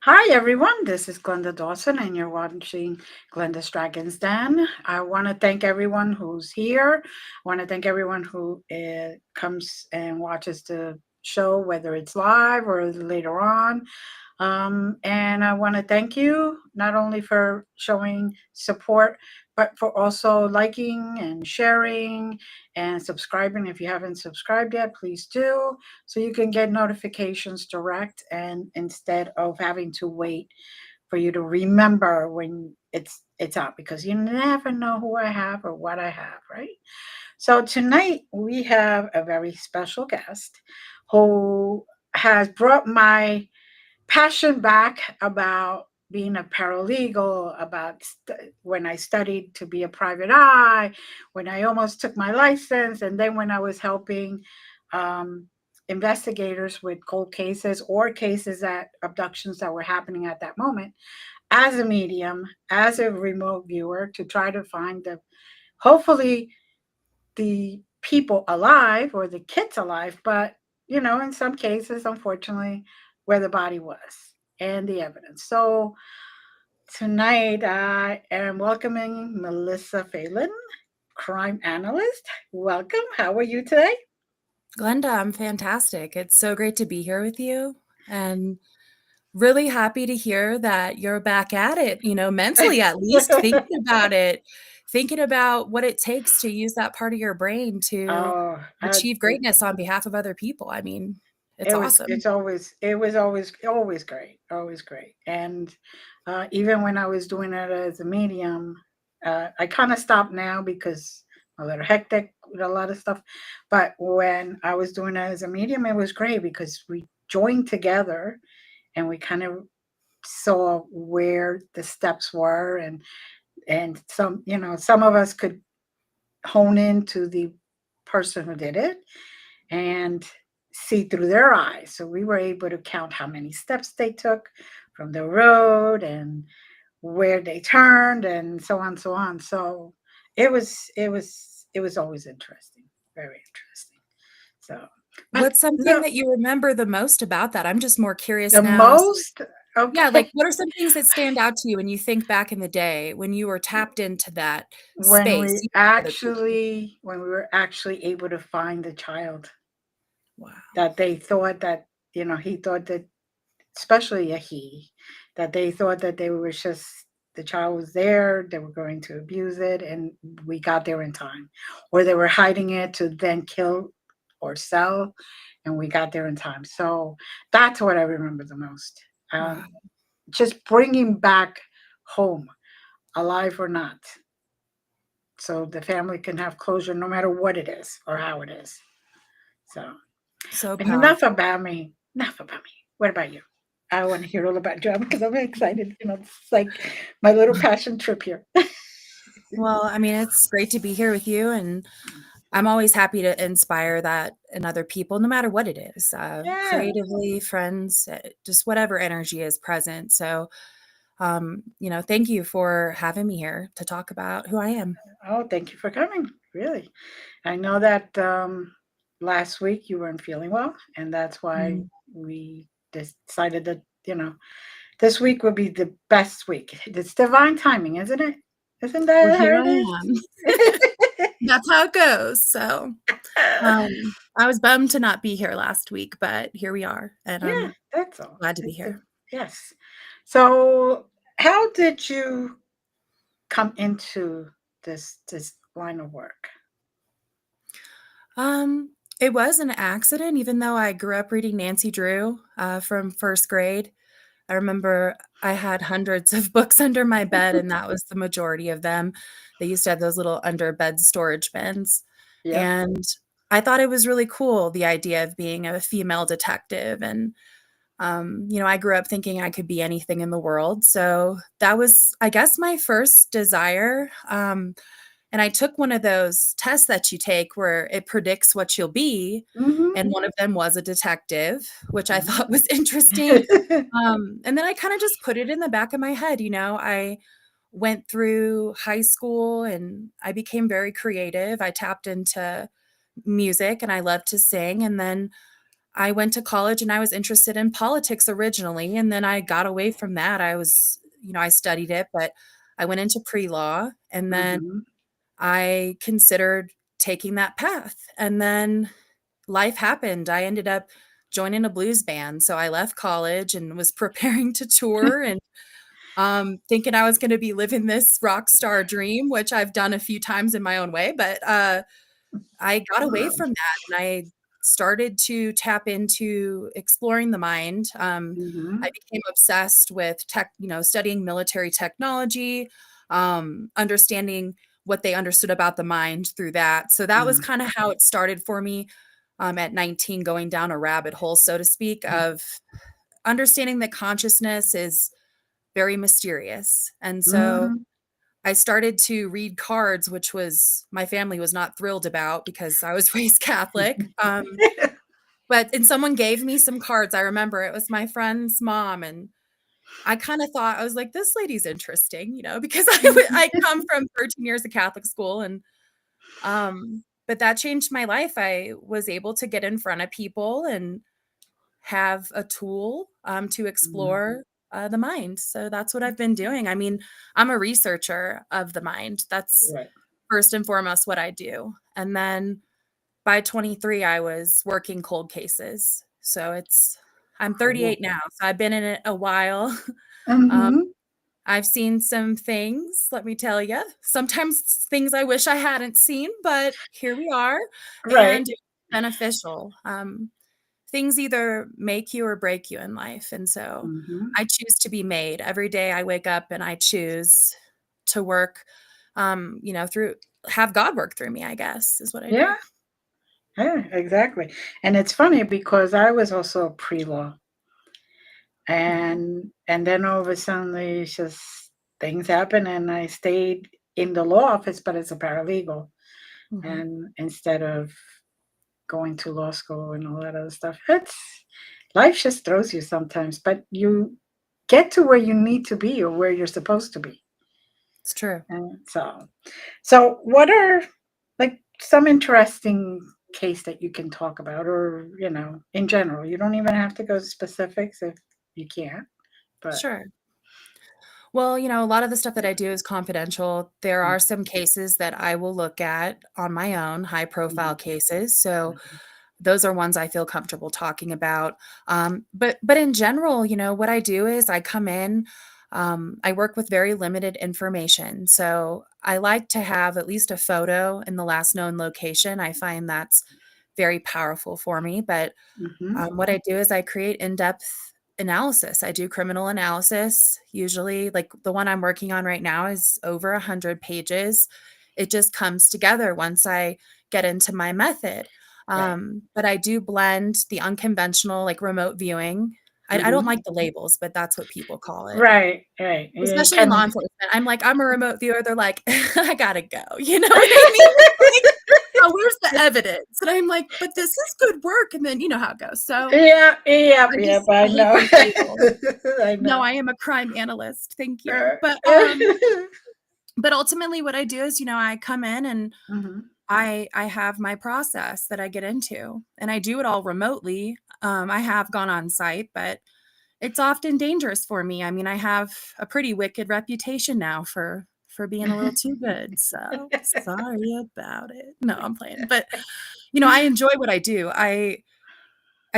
Hi, everyone. This is Glenda Dawson, and you're watching Glenda's Dragons Den. I want to thank everyone who's here. I want to thank everyone who comes and watches the show, whether it's live or later on. And I want to thank you not only for showing support, but for also liking and sharing and subscribing. If you haven't subscribed yet, please do so you can get notifications direct and instead of having to wait for you to remember when it's out because you never know who I have or what I have, right? So tonight we have a very special guest who has brought my passion back about being a paralegal, about when I studied to be a private eye, when I almost took my license, and then when I was helping um, investigators with cold cases or cases that abductions that were happening at that moment, as a medium, as a remote viewer, to try to find hopefully the people alive or the kids alive, but in some cases, unfortunately, where the body was and the evidence. So tonight I am welcoming Melissa Phelan, crime analyst. Welcome. How are you today? Glenda, I'm fantastic. It's so great to be here with you and really happy to hear that you're back at it, mentally at least thinking about what it takes to use that part of your brain to oh, achieve greatness on behalf of other people. I mean, it's it was awesome. it was always great, always great. And even when I was doing it as a medium, I kind of stopped now because a little hectic with a lot of stuff. But when I was doing it as a medium, it was great because we joined together and we kind of saw where the steps were, and some of us could hone into the person who did it and see through their eyes. So we were able to count how many steps they took from the road and where they turned and so on, so on. So it was always interesting, very interesting. So, but What's something no, that you remember the most about that? I'm just more curious the now. So, most yeah, okay like what are some things that stand out to you when you think back in the day when you were tapped into that when space? we Other people. were actually able to find the child Wow. that they thought that he thought that, especially a he, that they thought that they were just the child was there, they were going to abuse it, and we got there in time, or they were hiding it to then kill or sell, and we got there in time. So that's what I remember the most. Wow. Just bringing back home, alive or not, so the family can have closure no matter what it is or how it is. So, So but enough powerful. about me. Enough about me. What about you? I want to hear all about you because I'm excited. It's like my little passion trip here. Well, I mean, it's great to be here with you, and I'm always happy to inspire that in other people, no matter what it is, Yeah. creatively, friends, just whatever energy is present. So, thank you for having me here to talk about who I am. Oh, thank you for coming. Really. I know that last week you weren't feeling well, and that's why Mm. we decided that, this week would be the best week. It's divine timing, isn't it? Isn't Well, that here how I am. it is? That's how it goes. So, I was bummed to not be here last week, but here we are, and Yeah, I'm that's all. glad to be here. Yes. So, how did you come into this line of work? It was an accident, even though I grew up reading Nancy Drew from first grade. I remember I had hundreds of books under my bed, and that was the majority of them. They used to have those little under bed storage bins. Yep. And I thought it was really cool, the idea of being a female detective. And, I grew up thinking I could be anything in the world. So that was, I guess, my first desire. And I took one of those tests that you take where it predicts what you'll be, Mhm. and one of them was a detective, which I thought Mm. was interesting. And then I kinda just put it in the back of my head, I went through high school and I became very creative. I tapped into music and I love to sing, and then I went to college and I was interested in politics originally, and then I got away from that. I studied it, but I went into pre-law, and then Mhm. I considered taking that path. And then life happened. I ended up joining a blues band. So I left college and was preparing to tour and thinking I was going to be living this rock star dream, which I've done a few times in my own way. But I got away from that and I started to tap into exploring the mind. I Mhm. became obsessed with studying military technology, understanding what they understood about the mind through that. So that was Mhm. kind of how it started for me at 19, going down a rabbit hole, so to speak, of understanding that consciousness is very mysterious. And so Mhm. I started to read cards, which was my family was not thrilled about because I was raised Catholic. And someone gave me some cards. I remember it was my friend's mom, and I kind of thought I was like, "This lady's interesting," because I come from 13 years of Catholic school, and but that changed my life. I was able to get in front of people and have a tool to Mhm. explore the mind. So that's what I've been doing. I mean, I'm a researcher of the mind. That's Right. first and foremost what I do. And then by 23, I was working cold cases. I'm Cool. 38 now, so I've been in it a while. Um, Mhm. I've seen some things, let me tell you. Sometimes things I wish I hadn't seen, but here we are, Right. and it's beneficial. Things either make you or break you in life, and so Mhm. I choose to be made. Every day I wake up and I choose to work, through have God work through me, I guess, is what I do. Yeah. Yeah, exactly. And it's funny because I was also a pre-law, Yeah. and then all of a sudden it's just things happen, and I stayed in the law office, but as a paralegal, Mhm. and instead of going to law school and all that other stuff. It's life just throws you sometimes, but you get to where you need to be or where you're supposed to be. It's true. And so what are like some interesting case that you can talk about, or in general? You don't even have to go to specifics if you can't, but Sure. Well, a lot of the stuff that I do is confidential. There mm, are some cases that I will look at on my own, high mhm, profile cases. So mhm, those are ones I feel comfortable talking about. But in general, what I do is I come in, I work with very limited information. So I like to have at least a photo in the last known location. I find that's very powerful for me. But mhm, what I do is I create in-depth analysis. I do criminal analysis. Usually, like the one I'm working on right now is over 100 pages. It just comes together once I get into my method. right, But I do blend the unconventional, like remote viewing. I don't mhm, like the labels, but that's what people call it. right, right. Yeah, Especially in kind law of. enforcement. I'm like, I'm a remote viewer. They're like, I gotta go. You know what I mean? Like, oh, where's the evidence? And I'm like, but this is good work. And then you know how it goes. So Yeah, yep, yep. I I hate know. those labels. I No, know. I am a crime analyst. Thank you. Uh, But ultimately what I do is, I come in and mhm. I have my process that I get into, and I do it all remotely. I have gone on site, but it's often dangerous for me. I mean, I have a pretty wicked reputation now for being a little too good. So sorry about it. No, I'm playing. But I enjoy what I do. I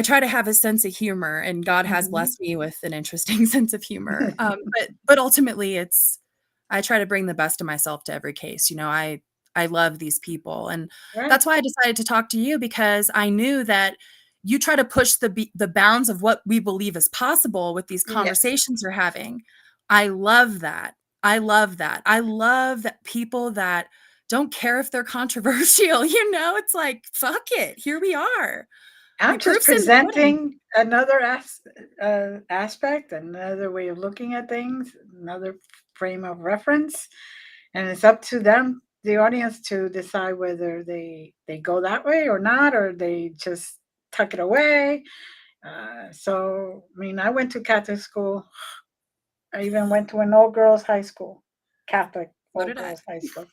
try to have a sense of humor, and God has Mhm. blessed me with an interesting sense of humor. But ultimately, I try to bring the best of myself to every case. I love these people, and Right. that's why I decided to talk to you because I knew that you try to push the bounds of what we believe is possible with these Yes. conversations you're having. I love that. I love that. I love that people that don't care if they're controversial. It's like fuck it. Here we are. I'm The just proof's in the pudding. presenting another aspect, another way of looking at things, another frame of reference, and it's up to them, the audience, to decide whether they go that way or not, or they just tuck it away. So, I mean, I went to Catholic school. I even went to an all girls high school, Catholic So all did I. girls high school.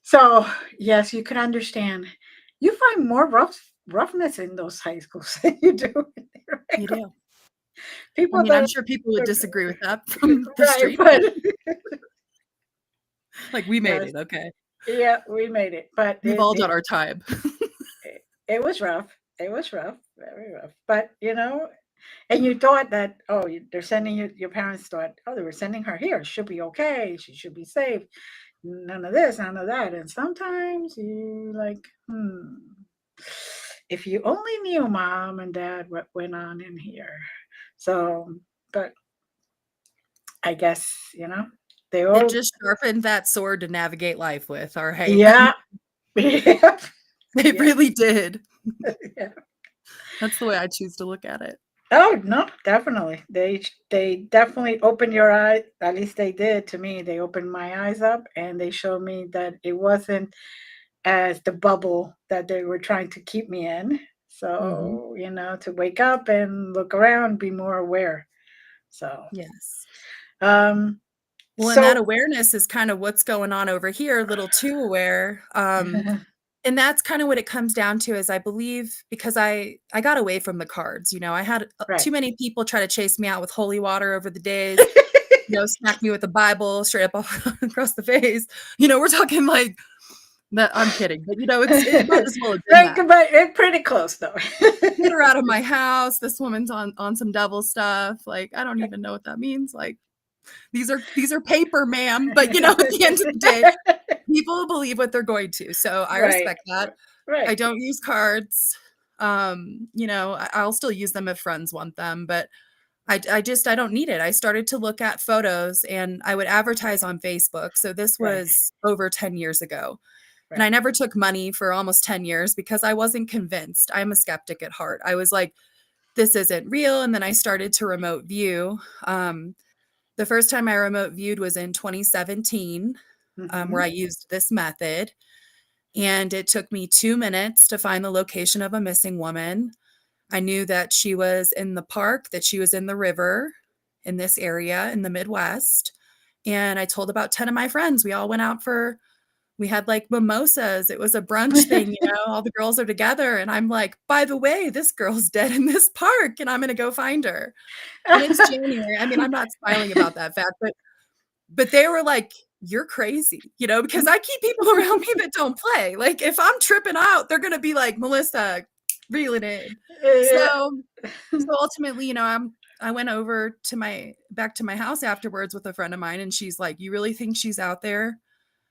So, yes, you can understand. You find more rough. roughness in those high schools than you do in there. You do. I People mean, that I'm sure people would are disagree with that from the right, street, but but like, we made yes, it, okay. yeah, we made it, but We've all done our time. it was rough. It was rough, very rough. But and you thought that, oh, they're sending you. Your parents thought, oh, they were sending her here. She'll be okay. She should be safe. None of this, none of that. And sometimes you like, if you only knew, mom and dad, what went on in here. So, but I guess they It all, just sharpened that sword to navigate life with, all right? yeah, yeah, It yeah, really did. yeah. That's the way I choose to look at it. Oh no, definitely. They definitely opened your eye. At least they did to me. They opened my eyes up and they showed me that it wasn't as the bubble that they were trying to keep me in. Mhm. So, to wake up and look around, be more aware. So, Yes. um, Well, and that so awareness is kind of what's going on over here, a little too aware. And that's kind of what it comes down to is I believe because I got away from the cards, I had right. too many people try to chase me out with holy water over the days, smack me with the Bible straight up across the face. We're talking like that. I'm kidding, but it might as well have been Right, that. but it's pretty close though. Get her out of my house. This woman's on some devil stuff. Like, I don't even know what that means. Like, these are paper, ma'am. But at the end of the day, people believe what they're going to. So I Right, respect that. I right, don't use cards. I'll still use them if friends want them, but I don't need it. I started to look at photos and I would advertise on Facebook. So this right, was over 10 years ago. And I right. never took money for almost 10 years because I wasn't convinced. I'm a skeptic at heart. I was like, this isn't real. And then I started to remote view. The first time I remote viewed was in 2017, where Hmm. I used this method. And it took me 2 minutes to find the location of a missing woman. I knew that she was in the park, that she was in the river in this area in the Midwest. And I told about 10 of my friends. We had like mimosas. It was a brunch thing, all the girls are together. And I'm like, by the way, this girl's dead in this park and I'm going to go find her. And it's January. I mean, I'm not smiling about that fact, but they were like, "You're crazy," because I keep people around me that don't play. Like, if I'm tripping out, they're gonna be like, "Melissa, reel it in." Yeah. So ultimately, I went over to back to my house afterwards with a friend of mine, and she's like, "You really think she's out there?"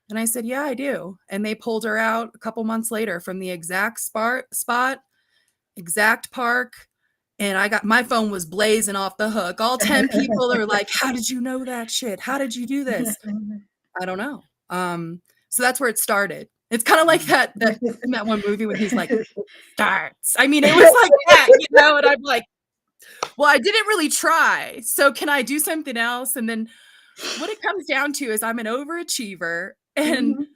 And I said, "Yeah, I do." And they pulled her out a couple months later from the exact spot, exact park, and my phone was blazing off the hook. All 10 people are like, "How did you know that shit? How did you do this?" I don't know. So that's where it started. It's kinda like that in that one movie when he's like, "It starts." I mean, it was like that, and I'm like, "Well, I didn't really try, so can I do something else?" And then what it comes down to is I'm an overachiever and Mhm.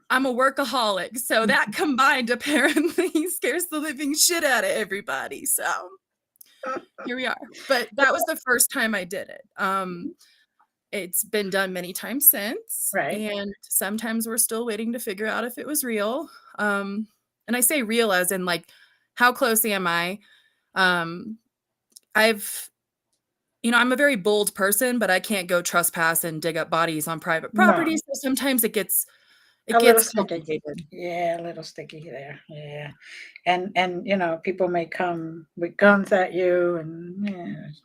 I'm a workaholic, so that combined apparently scares the living shit out of everybody, so here we are. But that was the first time I did it. It's been done many times since, Right. and sometimes we're still waiting to figure out if it was real. And I say real as in like, how close am I? Um, I've, I'm a very bold person, but I can't go trespass and dig up bodies on private No, property. So sometimes it a little gets sticky. complicated. Yeah, a little sticky there. Yeah. And people may come with guns at you and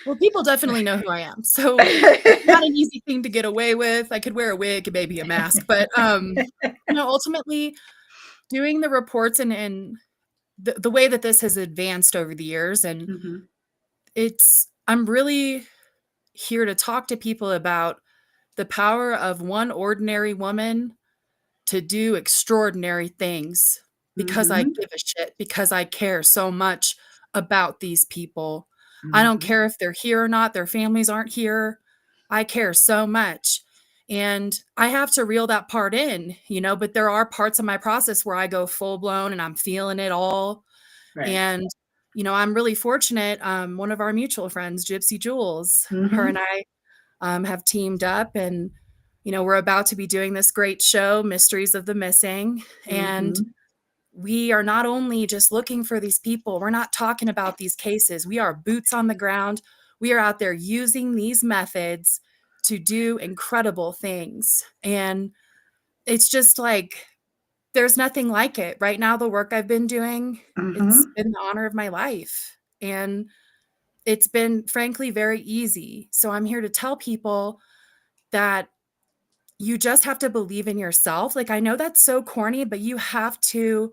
Well, people definitely know who I am, so it's not an easy thing to get away with. I could wear a wig and maybe a mask, but ultimately doing the reports and the way that this has advanced over the years and Mhm. I'm really here to talk to people about the power of one ordinary woman to do extraordinary things because I Mhm. give a shit, because I care so much about these people. I don't Mhm. care if they're here or not, their families aren't here. I care so much. And I have to reel that part in, but there are parts of my process where I go full blown and I'm feeling it all. Right. And, I'm really fortunate. One of our mutual friends, Gypsy Jules, her Mhm. and I have teamed up and we're about to be doing this great show, Mysteries of the Missing. And Mhm. we are not only just looking for these people, we're not talking about these cases. We are boots on the ground. We are out there using these methods to do incredible things. And it's just like, there's nothing like it. Right now, the work I've been doing, it's Mm-hmm. been the honor of my life. And it's been, frankly, very easy. So I'm here to tell people that you just have to believe in yourself. Like, I know that's so corny, but you have to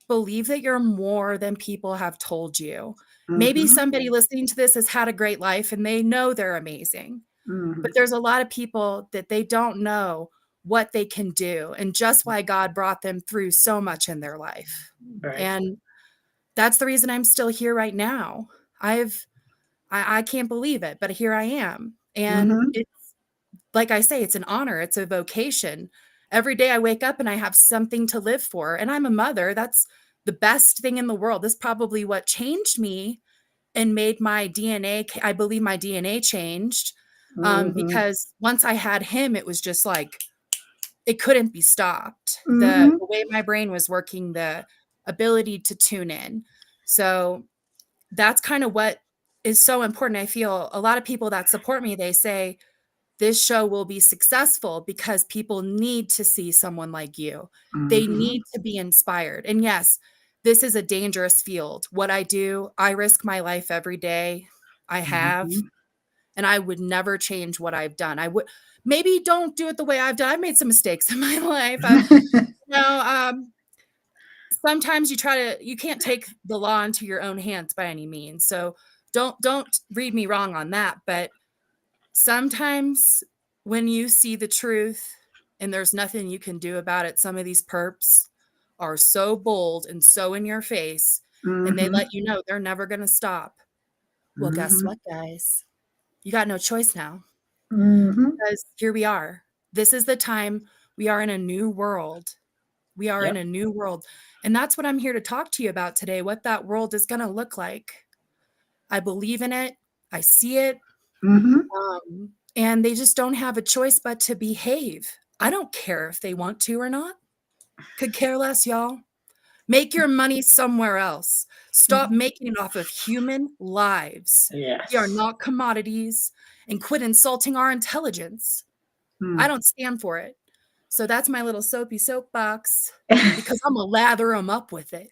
believe that you're more than people have told you. Maybe Mm-hmm. somebody listening to this has had a great life and they know they're amazing, Mm-hmm. but there's a lot of people that they don't know what they can do and just why God brought them through so much in their life. Right. And that's the reason I'm still here right now. I can't believe it, but here I am. And Mm-hmm. it's like I say, it's an honor, it's a vocation. Every day I wake up and I have something to live for. And I'm a mother. That's the best thing in the world. This is probably what changed me and made my DNA, I believe my DNA changed. Mm-hmm. Because once I had him, it was just like, it couldn't be stopped. The, Mm-hmm. the way my brain was working, the ability to tune in. So that's kind of what is so important. I feel a lot of people that support me, they say, this show will be successful because people need to see someone like you. They Mm-hmm. need to be inspired. And yes, this is a dangerous field. What I do, I risk my life every day. I have, Mm-hmm. and I would never change what I've done. I would maybe don't do it the way I've done. I've made some mistakes in my life. You know, sometimes you can't take the law into your own hands by any means. So don't read me wrong on that. But sometimes when you see the truth and there's nothing you can do about it, some of these perps are so bold and so in your face, and they Mm-hmm. let you know they're never going to stop. Well, guess Mm-hmm. what, guys? You got no choice now Mm-hmm. because here we are. This is the time. We are in a new world. We are in Yep. a new world. And that's what I'm here to talk to you about today, what that world is going to look like. I believe in it. I see it. Mm-hmm. And they just don't have a choice but to behave. I don't care if they want to or not. Could care less, y'all. Make your money somewhere else. Stop Mm-hmm. making it off of human lives. We are Yes. not commodities, and quit insulting our intelligence. I Mm. don't stand for it. So that's my little soapy soapbox because I'm going to lather them up with it.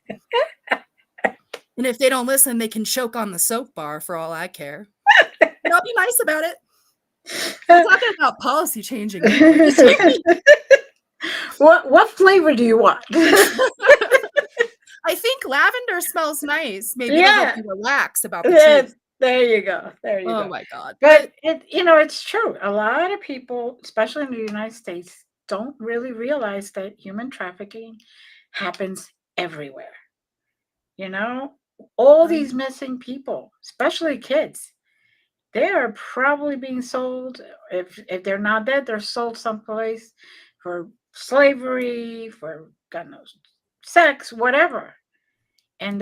And if they don't listen, they can choke on the soap bar for all I care. And I'll be nice about it. We're talking about policy changing here. What flavor do you want? I think lavender smells nice. Maybe it'll help Yeah. you relax about the Yes. truth. There you go. There you Oh go. my God. But But it's true. A lot of people, especially in the United States, don't really realize that human trafficking happens everywhere. You know, all I these missing people, especially kids, they are probably being sold. If they're not dead, they're sold someplace for slavery, for God knows, sex, whatever. And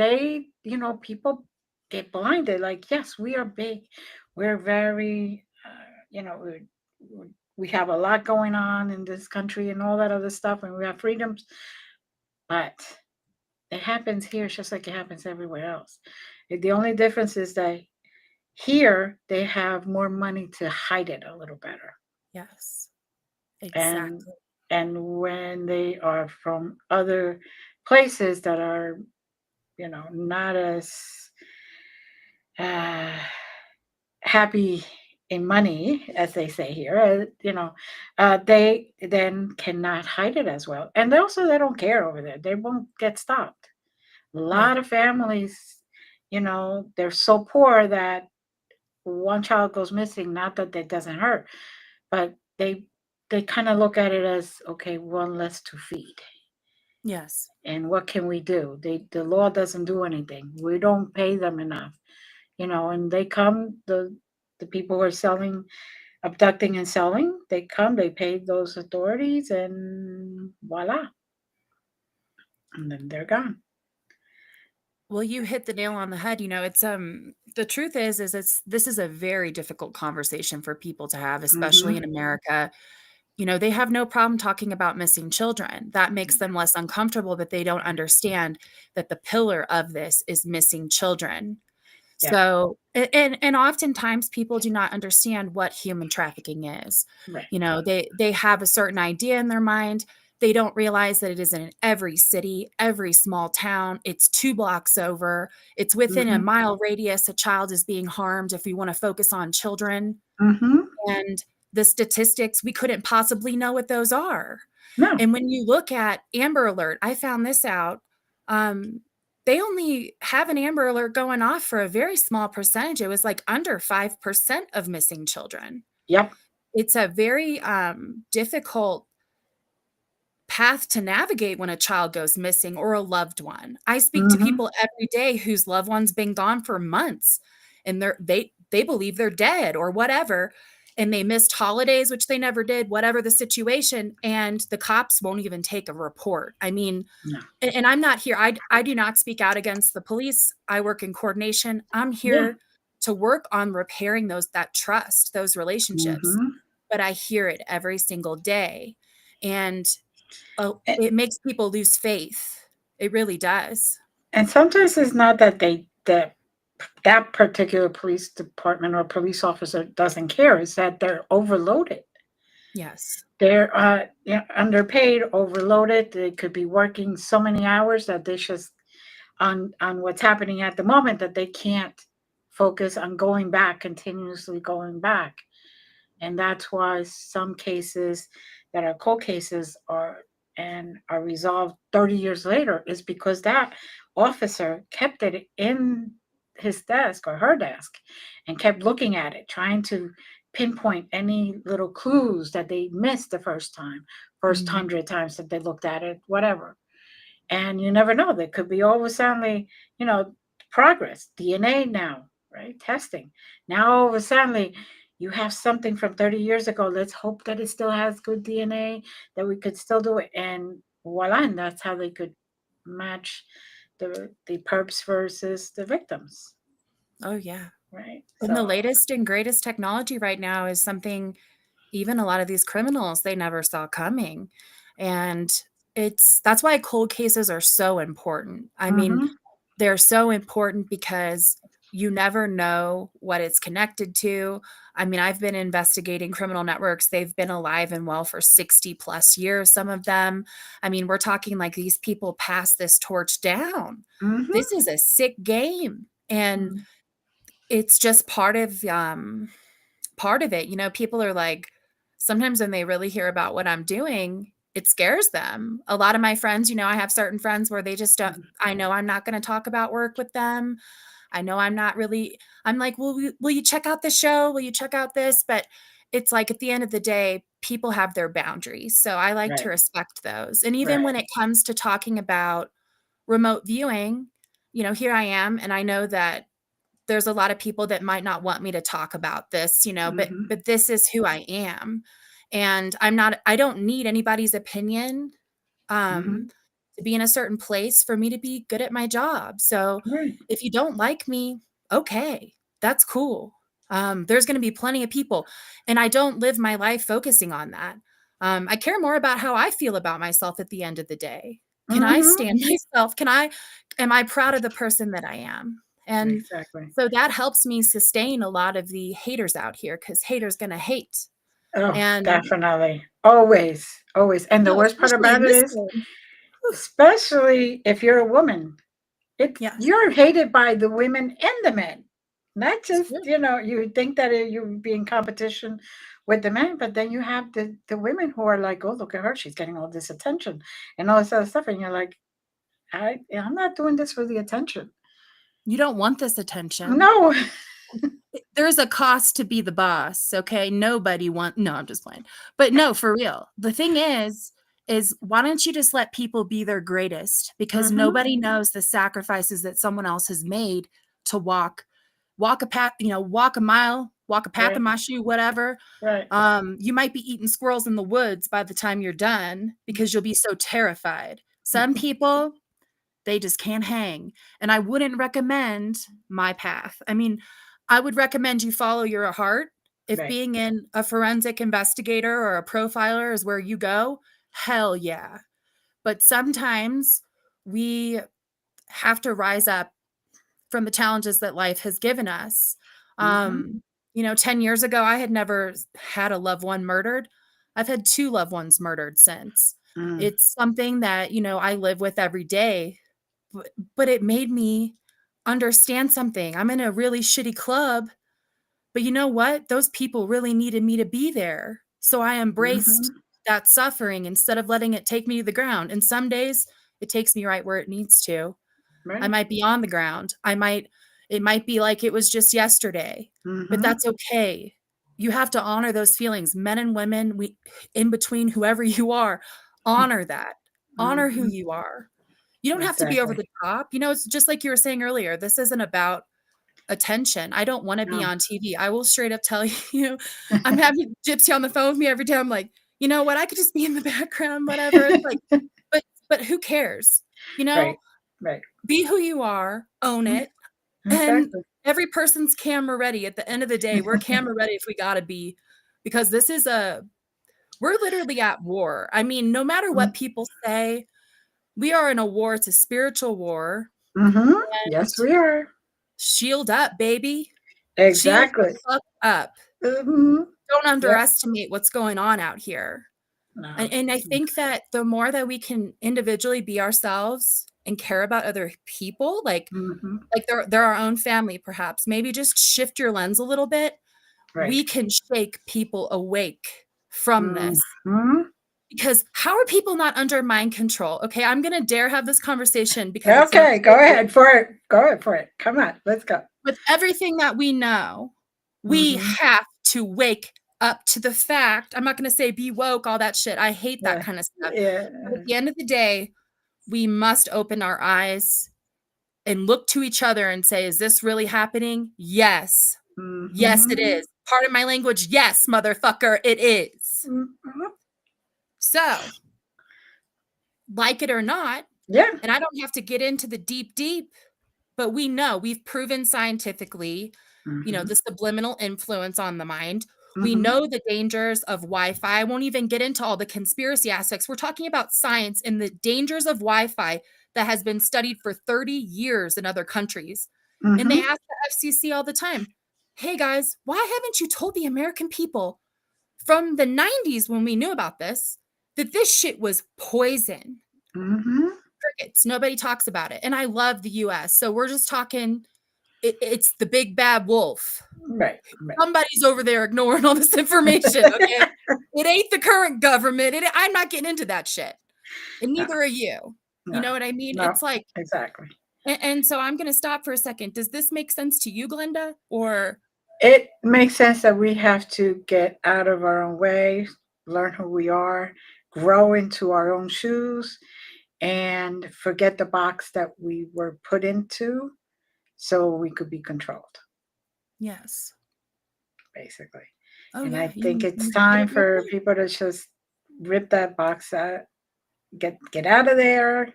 people get blinded. Like, yes, we are big. We're very, we have a lot going on in this country and all that other stuff, and we have freedoms. But it happens here just like it happens everywhere else. The only difference is that here they have more money to hide it a little better. yes, And exactly. and when they are from other places that are, not as uh, happy in money, as they say here, they then cannot hide it as well. And they don't care over there. They won't get stopped. A Yeah. lot of families, they're so poor that one child goes missing, not that that doesn't hurt, but they kind of look at it as, okay, one less to feed. Yes. And what can we do? The law doesn't do anything. We don't pay them enough, and they come, the people who are selling, abducting and selling, they come, they pay those authorities, and voila, and then they're gone. Well, you hit the nail on the head. It's the truth is this is a very difficult conversation for people to have, especially Mm-hmm. in America. they have no problem talking about missing children. That makes them less uncomfortable, but they don't understand that the pillar of this is missing children. Yeah. So, and oftentimes people do not understand what human trafficking is. Right. They have a certain idea in their mind. They don't realize that it is in every city, every small town. It's 2 blocks over. It's within a Mm-hmm. mile radius. A child is being harmed if we want to focus on children. Mm-hmm. And the statistics, we couldn't possibly know what those are. No. And when you look at Amber Alert, I found this out. Um, they only have an Amber Alert going off for a very small percentage. It was like under 5% of missing children. Yep. It's a very difficult path to navigate when a child goes missing or a loved one. I speak to Mm-hmm. people every day whose loved one's been gone for months and they believe they're dead or whatever, and they missed holidays, which they never did, whatever the situation, and the cops won't even take a report. I mean, No. and I'm not here, I do not speak out against the police. I work in coordination. I'm Yeah. here to work on repairing that trust, those relationships. Mm-hmm. But I hear it every single day. And And, it makes people lose faith. It really does. and sometimes it's not that that particular police department or police officer doesn't care. It's that they're overloaded. Yes. They're underpaid, overloaded. They could be working so many hours that they just on what's happening at the moment that they can't focus on going back, continuously going back. And that's why some cases that are cold cases are resolved 30 years later is because that officer kept it in his desk or her desk and kept looking at it, trying to pinpoint any little clues that they missed the first time, first Mhm. 100 times that they looked at it, whatever. And you never know. There could be all of a sudden, progress, DNA now, right? Testing. Now all of a sudden, you have something from 30 years ago. Let's hope that it still has good DNA, that we could still do it. And voila, and that's how they could match the perps versus the victims, Oh, yeah. right? And the So, latest and greatest technology right now is something even a lot of these criminals, they never saw coming. And that's why cold cases are so important. I mean, mm-hmm, they're so important because you never know what it's connected to. I mean, I've been investigating criminal networks. They've been alive and well for 60 plus years, some of them. I mean, we're talking like these people pass this torch down. mm-hmm, This is a sick game. And it's just part of it. People are like, sometimes when they really hear about what I'm doing, it scares them. A lot of my friends, I have certain friends where they just don't, I know I'm not going to talk about work with them. I know I'm not really, I'm like, will you check out the show? Will you check out this? But it's like at the end of the day, people have their boundaries. So I like to right, respect those. And even right, when it comes to talking about remote viewing, here I am. And I know that there's a lot of people that might not want me to talk about this, but mm-hmm, this is who I am. And I don't need anybody's opinion mm-hmm, um to be in a certain place for me to be good at my job. So right, if you don't like me, okay, that's cool. There's going to be plenty of people, and I don't live my life focusing on that. I care more about how I feel about myself at the end of the day. Can I mm-hmm, stand myself? Am I proud of the person that I am? And exactly. so that helps me sustain a lot of the haters out here because haters gonna hate. Oh, And definitely. Always, always. And the no, worst part especially about in it this is, game. especially if you're a woman, Yes, you're hated by the women and the men. Not it's just, true. you would think that you would be in competition with the men, but then you have the women who are like, oh, look at her, she's getting all this attention and all this other stuff. And you're like, I'm not doing this for the attention. You don't want this attention. No. There's a cost to be the boss, okay? Nobody want No, I'm just playing. But no, for real. The thing is why don't you just let people be their greatest? Because Mm-hmm. nobody knows the sacrifices that someone else has made to walk a path, walk a mile, walk a path Right. in my shoe, whatever. Right. You might be eating squirrels in the woods by the time you're done because you'll be so terrified. Some people, they just can't hang. And I wouldn't recommend my path. I mean, I would recommend you follow your heart If Right. being in a forensic investigator or a profiler is where you go, hell yeah. But sometimes we have to rise up from the challenges that life has given us. Mhm. Um, 10 years ago, I had never had a loved one murdered. I've had 2 loved ones murdered since. Mm. It's something that, I live with every day, but it made me understand something. I'm in a really shitty club, but you know what? Those people really needed me to be there. So I embraced Mhm. that suffering instead of letting it take me to the ground. And some days it takes me right where it needs to. I Right. might be on the ground. It might be like it was just yesterday, but Mhm. that's okay. You have to honor those feelings. Men and women, we in between whoever you are, honor that. Honor who Mhm. you are. You don't have to be over Exactly. the top. It's just like you were saying earlier. This isn't about attention. I don't want to be No. on TV. I will straight up tell you, I'm having Gypsy on the phone with me every day. I'm like, you know what? I could just be in the background, whatever. It's like, but who cares? You know, Right. Right. be who you are, own Mm. it, and Exactly. every person's camera ready. At the end of the day, we're camera ready if we gotta be, because we're literally at war. I mean, no matter Mm. what people say, we are in a war. It's a spiritual war. Mhm. And Yes, we are. shield up, baby. Shield the Exactly. fuck up. Mhm. Don't Yep. underestimate what's going on out here. No. And I think that the more that we can individually be ourselves and care about other people, Mhm. like they're our own family, perhaps. Maybe just shift your lens a little bit. Right. We can shake people awake from this. Mhm. Because how are people not under mind control? Okay, I'm gonna dare have this conversation because it's Okay, go important. ahead for it. Go ahead for it. Come on, let's go. With everything that we know, we Mhm. have to wake up to the fact. I'm not gonna say be woke, all that shit. I hate that Yeah. kind of stuff. But at Yeah. the end of the day, we must open our eyes and look to each other and say, is this really happening? Yes. Yes, it Mhm. is. Part of my language. Yes, motherfucker, it is. Mhm. So, like it or not, Yeah. and I don't have to get into the deep, but we know we've proven scientifically, Mhm. the subliminal influence on the mind. We Mhm. know the dangers of Wi-Fi. I won't even get into all the conspiracy aspects. We're talking about science and the dangers of Wi-Fi that has been studied for 30 years in other countries. And they Mhm. ask the FCC all the time, hey guys, why haven't you told the American people from the 90s when we knew about this that this shit was poison? Mhm. Crickets. Nobody talks about it. And I love the US. So we're just talking, it's the big bad wolf. Right. Right. Somebody's over there ignoring all this information, okay? It ain't the current government. I'm not getting into that shit. And No. neither are you. You No. know what I mean? No. It's like, Exactly. and so I'm going to stop for a second. Does this make sense to you, Glenda? Or, It makes sense that we have to get out of our own way, learn who we are, grow into our own shoes, and forget the box that we were put into so we could be controlled, yes. basically. Oh, And yeah. I think You it's hit time it real for good. people to just rip that box out, get out of there,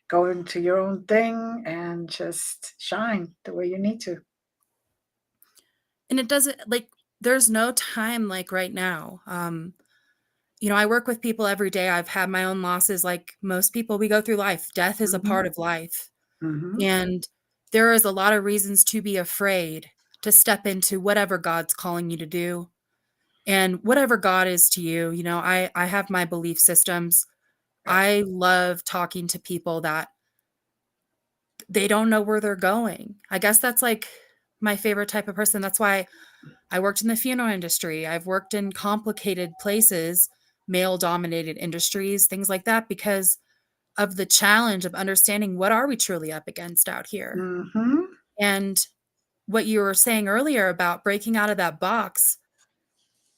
go into your own thing, and just shine the way you need to. And it doesn't, like, there's no time like right now. I work with people every day. I've had my own losses like most people. We go through life. Death is a Hmm. part of life. Hmm. And there is a lot of reasons to be afraid to step into whatever God's calling you to do. And whatever God is to you, I have my belief systems. Right. I love talking to people that they don't know where they're going. I guess that's like my favorite type of person. That's why I worked in the funeral industry. I've worked in complicated places, male dominated industries, things like that, because of the challenge of understanding what are we truly up against out here. Hmm. And what you were saying earlier about breaking out of that box,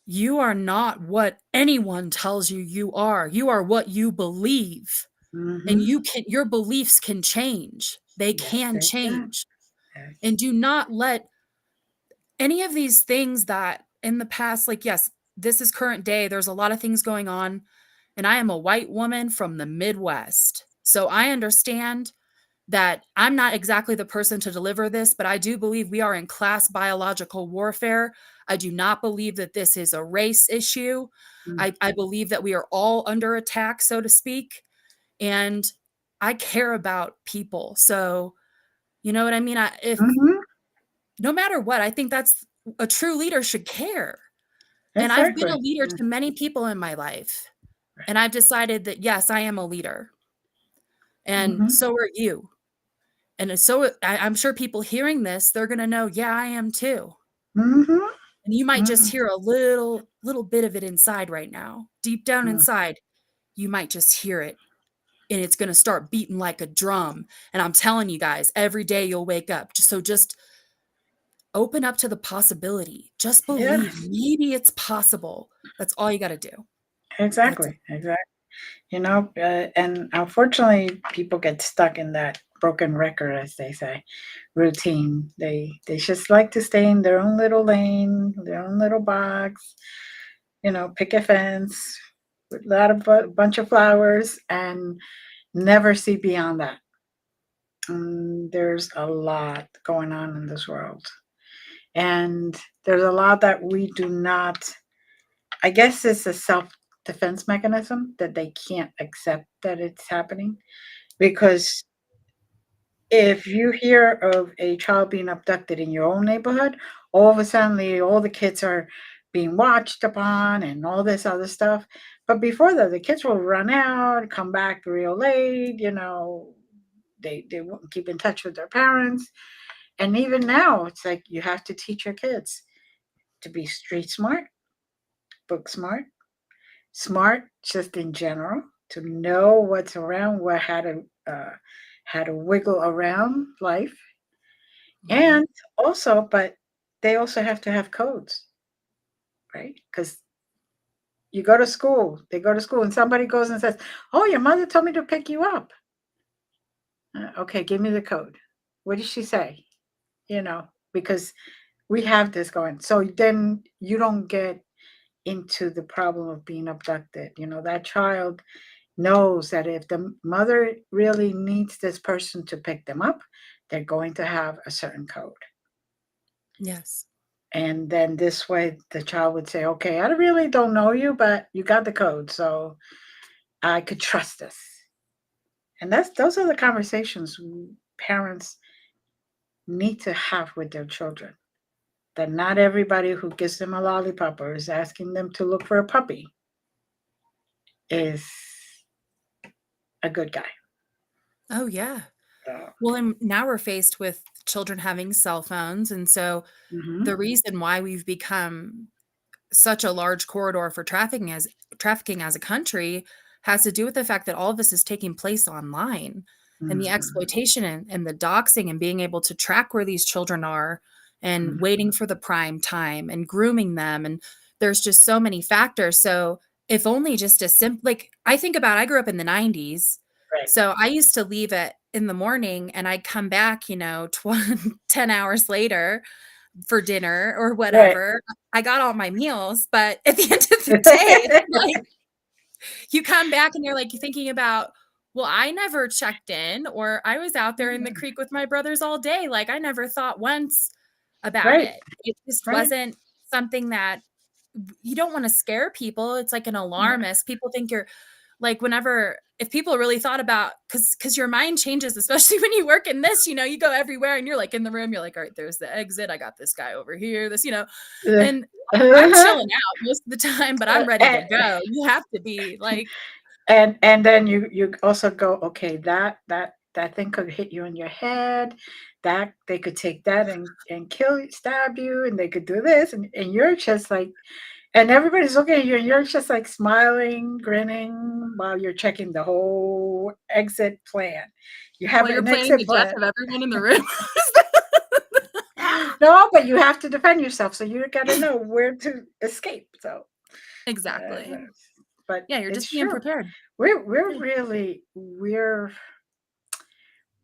you are not what anyone tells you you are. You are what you believe. And Hmm. your beliefs can change. They Yes, can they can. change. Yes. And do not let any of these things that in the past, like, yes, this is current day. There's a lot of things going on. And I am a white woman from the Midwest. So I understand that I'm not exactly the person to deliver this, but I do believe we are in class biological warfare. I do not believe that this is a race issue. Mm. I believe that we are all under attack, so to speak. And I care about people. So, you know what I mean? If Mhm. no matter what, I think that's a true leader should care. And I've been a Exactly. leader Yeah. to many people in my life. Right. And I've decided that, yes, I am a leader. And Mhm. so are you. And so I'm sure people hearing this, they're going to know, yeah, I am too. Mhm. And you might just Mhm. hear a little bit of it inside right now. Deep down Mm. inside, you might just hear it and it's going to start beating like a drum. And I'm telling you guys, every day you'll wake up. Just open up to the possibility. Just believe Yes. maybe it's possible. That's all you got to do. That's it. Exactly. Exactly. And unfortunately, people get stuck in that broken record, as they say, routine. They just like to stay in their own little lane, their own little box. Pick a fence with a lot of bunch of flowers, and never see beyond that. There's a lot going on in this world, and there's a lot that we do not. I guess it's a self defense mechanism that they can't accept that it's happening. Because if you hear of a child being abducted in your own neighborhood, all of a sudden all the kids are being watched upon and all this other stuff. But before that, the kids will run out, come back real late, they won't keep in touch with their parents. And even now, it's like you have to teach your kids to be street smart, book smart, smart just in general, to know what's around, how to wiggle around life, Mhm. and but they also have to have codes, right? Because they go to school, and somebody goes and says, "Oh, your mother told me to pick you up." Okay, give me the code. What did she say? Because we have this going. So then you don't get into the problem of being abducted. That child knows that if the mother really needs this person to pick them up, they're going to have a certain code. Yes. And then this way, the child would say, okay, I really don't know you, but you got the code, so I could trust this. And those are the conversations parents need to have with their children. That not everybody who gives them a lollipop or is asking them to look for a puppy is a good guy. Oh, yeah. So, Well, and now we're faced with children having cell phones. And so mhm. the reason why we've become such a large corridor for trafficking as a country has to do with the fact that all of this is taking place online, and the Mhm. exploitation and the doxing and being able to track where these children are and Mhm. waiting for the prime time and grooming them. And there's just so many factors. So if only just a simple, like I grew up in the 90s. Right. So I used to leave at in the morning and I'd come back, 10 hours later for dinner or Right. whatever. I got all my meals, but at the end of the day, it's like you come back and you're like you're thinking about, well, I never checked in, or I was out there in the creek with my brothers all day. Like I never thought once about Right. it. It just Right. wasn't something that you don't want to scare people. It's like an alarmist. People think you're like whenever if people really thought about because your mind changes, especially when you work in this, you go everywhere and you're like in the room, you're like, all right, there's the exit. I got this guy over here, and I'm chilling out most of the time, but I'm ready to and, go. You have to be like, and then you also go, okay, that thing could hit you in your head, that they could take that and stab you, and they could do this, and you're just like, and everybody's looking at you, and you're just like smiling, grinning while you're checking the whole exit plan. You have while you're an planning exit the death plan. of everyone in the room. No, but you have to defend yourself, so you got to know where to escape. So, uh, Exactly. but Yeah, you're it's just being true. prepared. We're Yeah. really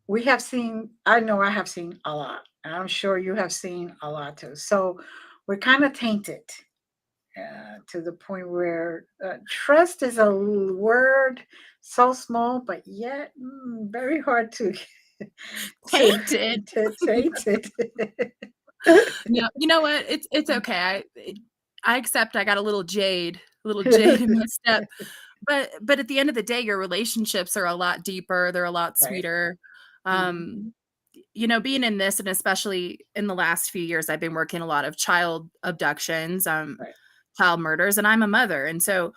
we have seen. I know I have seen a lot. I'm sure you have seen a lot too. So we're kind of tainted to the point where trust is a word so small, but yet very hard to to Tainted. taint it. No, you know what? It's okay. I accept I got a little jade in my step. But at the end of the day, your relationships are a lot deeper, they're a lot Right. sweeter. Mhm. Um, being in this, and especially in the last few years, I've been working a lot of child abductions, Right. child murders, and I'm a mother, and so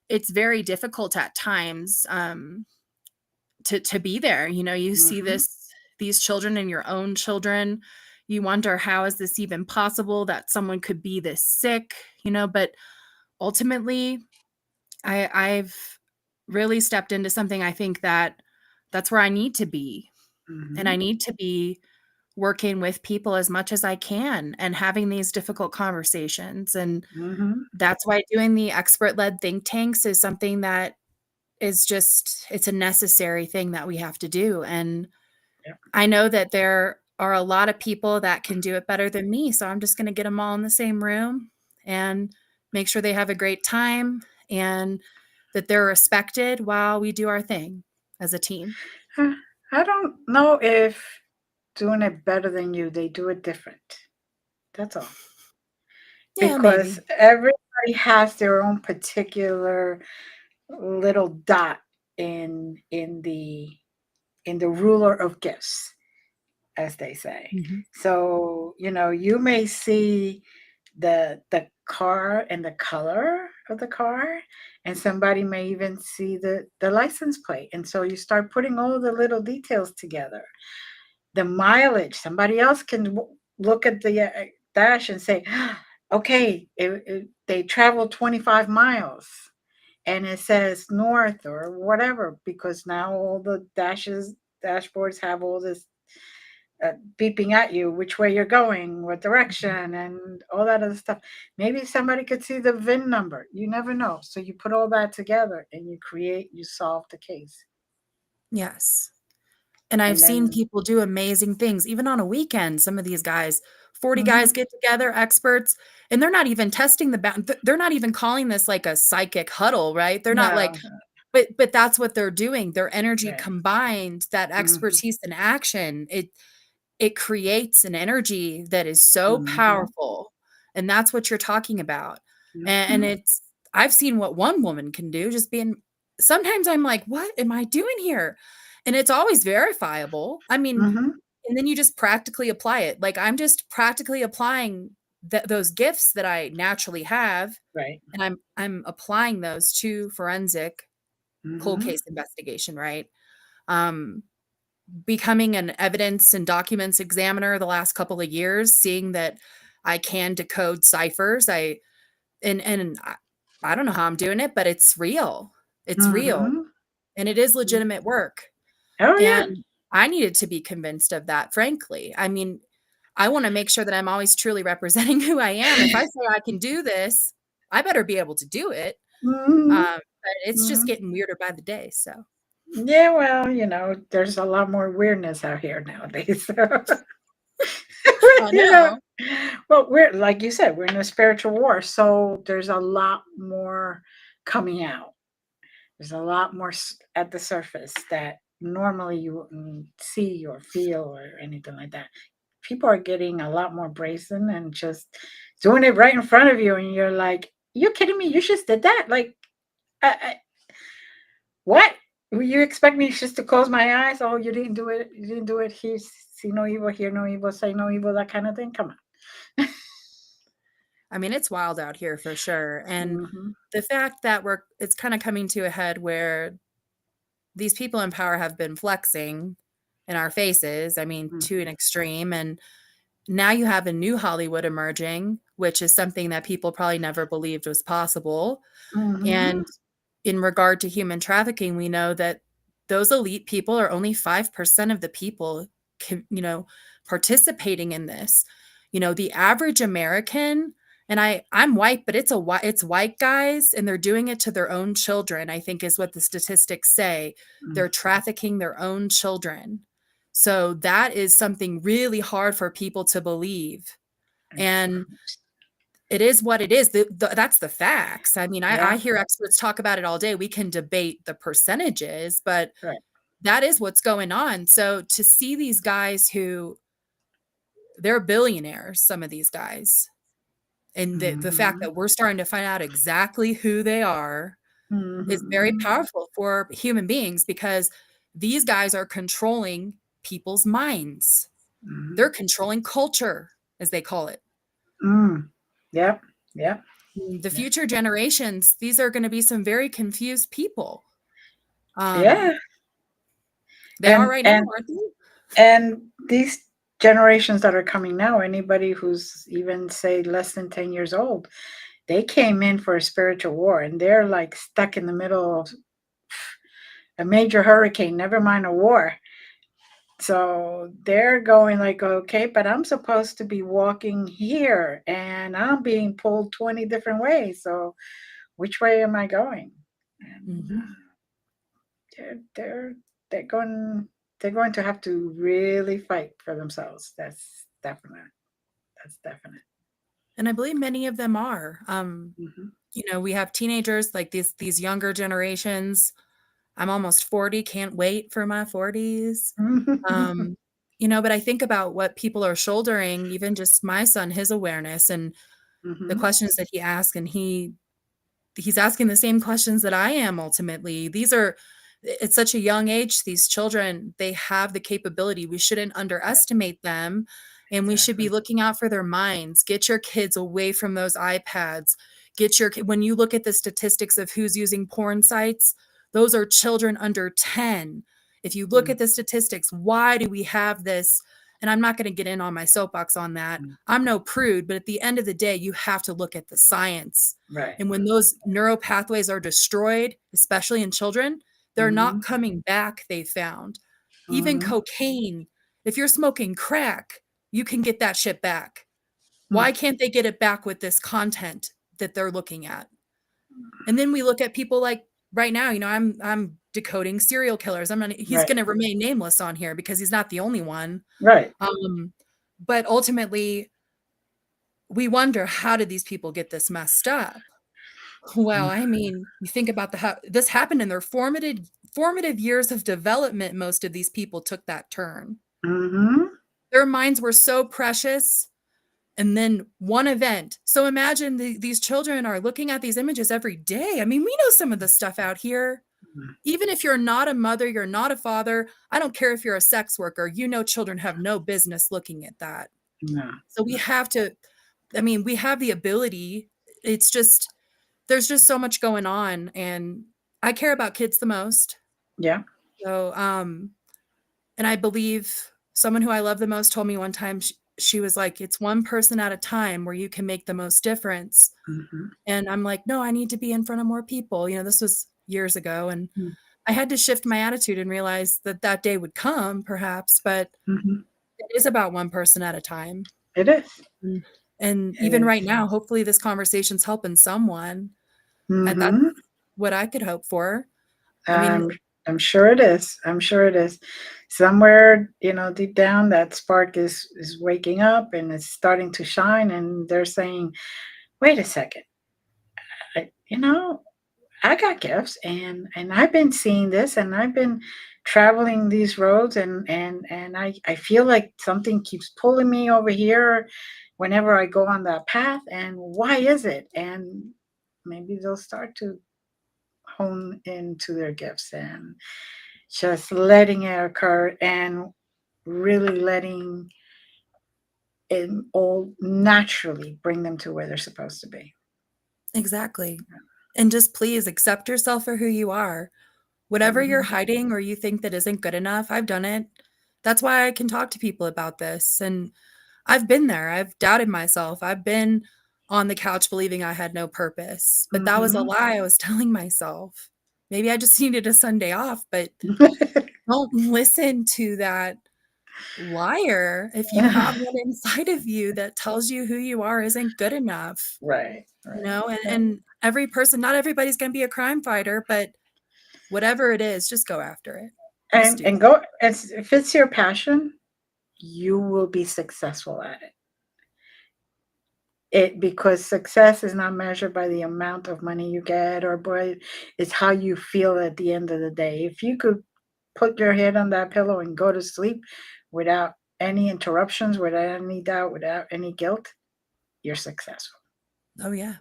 it's very difficult at times, to be there. You see Mhm. these children and your own children. You wonder, how is this even possible that someone could be this sick? But ultimately, I've really stepped into something. I think that's where I need to be. And I Mhm. need to be working with people as much as I can and having these difficult conversations. And Mhm. that's why doing the expert led think tanks is something that is just, it's a necessary thing that we have to do. And Yep. I know that there are a lot of people that can do it better than me. So I'm just going to get them all in the same room and make sure they have a great time and that they're respected while we do our thing as a team. Uh, I don't know if doing it better than you, they do it different. That's all. Yeah, Because maybe. everybody has their own particular little dot in the ruler of gifts, as they say. Mhm. So, you may see the car and the color of the car, and somebody may even see the license plate. And so you start putting all the little details together. The mileage, somebody else can look at the dash and say, okay, they traveled 25 miles and it says north or whatever, because now all the dashboards have all this beeping at you which way you're going, what direction, and all that other stuff. Maybe somebody could see the VIN number. You never know. So you put all that together and you solve the case. Yes. And I've And seen then, people do amazing things, even on a weekend. Some of these guys, 40 guys mhm, get together, experts, and they're not even testing they're not even calling this like a psychic huddle, right? They're not like, no, but that's what they're doing. Their energy right. combined, that Hmm. expertise in action, it creates an energy that is so Hmm. powerful. And that's what you're talking about. And Hmm. it's, I've seen what one woman can do, just being, sometimes I'm like, what am I doing here? And it's always verifiable. I mean, Hmm. and then you just practically apply it. Like I'm just practically applying those gifts that I naturally have, Right. and I'm applying those to forensic cold Hmm. case investigation, right? Um, Becoming an evidence and documents examiner the last couple of years, seeing that I can decode ciphers. I don't know how I'm doing it, but it's real. It's real. Hmm. And it is legitimate work. Oh yeah. And I needed to be convinced of that, frankly. I mean, I want to make sure that I'm always truly representing who I am. If I say I can do this, I better be able to do it. Hmm. But it's just Hmm. getting weirder by the day. So, Yeah, well, there's a lot more weirdness out here nowadays. I you know, know. well, we're like you said, we're in a spiritual war, so there's a lot more coming out. There's a lot more at the surface that normally you wouldn't see or feel or anything like that. People are getting a lot more brazen and just doing it right in front of you, and you're like, "You kidding me? You just did that? Like, I, what? You expect me just to close my eyes? Oh, you didn't do it. You didn't do it. Here, see no evil, hear no evil, say no evil, that kind of thing. Come on." I mean, it's wild out here for sure. And Hmm. the fact that it's kind of coming to a head where these people in power have been flexing in our faces, I mean, to an Hmm. extreme. And now you have a new Hollywood emerging, which is something that people probably never believed was possible. Hmm. And in regard to human trafficking, we know that those elite people are only 5% of the people, participating in this. The average American, and I'm white, but it's white guys, and they're doing it to their own children, I think is what the statistics say. They're trafficking their own children. So that is something really hard for people to believe. And it is what it is. That's the facts. I mean, I Yeah, hear experts talk about it all day. We can debate the percentages, but right. that is what's going on. So to see these guys who they're billionaires, some of these guys. And the fact Mhm. that we're starting to find out exactly who they are is very Mhm. powerful for human beings because these guys are controlling people's minds. Mhm. They're controlling culture, as they call it. Mm. Yep. Yep. The Yep. future generations, these are going to be some very confused people. Yeah. They are And right now, and aren't they? and these generations that are coming now, anybody who's even say less than 10 years old, they came in for a spiritual war and they're like stuck in the middle of a major hurricane, never mind a war. So they're going like, okay, but I'm supposed to be walking here and I'm being pulled 20 different ways. So which way am I going? And Mhm. they're they're they're going they're going to have to really fight for themselves. That's definite. That's definite. And I believe many of them are. Hmm. We have teenagers like these younger generations. I'm almost 40, can't wait for my 40s. Um, but I think about what people are shouldering, even just my son, his awareness and the Hmm. questions that he asks, and he's asking the same questions that I am ultimately. These are It's such a young age, these children, they have the capability. We shouldn't Yeah, underestimate them, and we should be exactly. looking out for their minds. Get your kids away from those iPads. When you look at the statistics of who's using porn sites, those are children under 10. If you look Mm, at the statistics, why do we have this? And I'm not going to get in on my soapbox on that. mm. I'm no prude, but at the end of the day, you have to look at the science. Right. And when those neural pathways are destroyed, especially in children, they're not Hmm. coming back, they found. Even Hmm. cocaine, if you're smoking crack, you can get that shit back. Why Mm. can't they get it back with this content that they're looking at? And then we look at people like right now, I'm decoding serial killers. He's Right. going to remain nameless on here because he's not the only one. Right. Um, but ultimately, we wonder, how did these people get this messed up? Well, I mean, you think about this happened in their formative years of development. Most of these people took that turn. Mm-hmm. Their minds were so precious, and then one event. So imagine these children are looking at these images every day. I mean, we know some of the stuff out here. Even if you're not a mother, you're not a father, I don't care if you're a sex worker, children have no business looking at that. No. So we have to, I mean, we have the ability. It's just, there's just so much going on, and I care about kids the most. Yeah. So, and I believe someone who I love the most told me one time, she was like, it's one person at a time where you can make the most difference. Mm-hmm. And I'm like, no, I need to be in front of more people. This was years ago. And I had to shift my attitude and realize that that day would come, perhaps, but Mm-hmm. it is about one person at a time. It is. Mm. And It even is. right now, hopefully this conversation's helping someone. And that's Mm-hmm. what I could hope for. I mean, Um, I'm sure it is. I'm sure it is. Somewhere, deep down, that spark is waking up and it's starting to shine, and they're saying, "Wait a second, I, you know, I got gifts, and I've been seeing this, and I've been traveling these roads, and I feel like something keeps pulling me over here whenever I go on that path, and why is it?" And maybe they'll start to hone into their gifts and just letting it occur and really letting it all naturally bring them to where they're supposed to be. exactly. And just please accept yourself for who you are. Whatever you're Mhm. hiding or you think that isn't good enough, I've done it. That's why I can talk to people about this. And I've been there. I've doubted myself. I've been on the couch believing I had no purpose. But that was a Mhm. lie I was telling myself. Maybe I just needed a Sunday off, but don't listen to that liar if you have one inside of you that tells you who you are isn't good enough. Right, right. And, Yeah. and every person, not everybody's going to be a crime fighter, but whatever it is, just go after it. Just do And it. go, if it's your passion, you will be successful at it. Because success is not measured by the amount of money you get, or by it's how you feel at the end of the day. If you could put your head on that pillow and go to sleep without any interruptions, without any doubt, without any guilt, you're successful. Oh, yeah.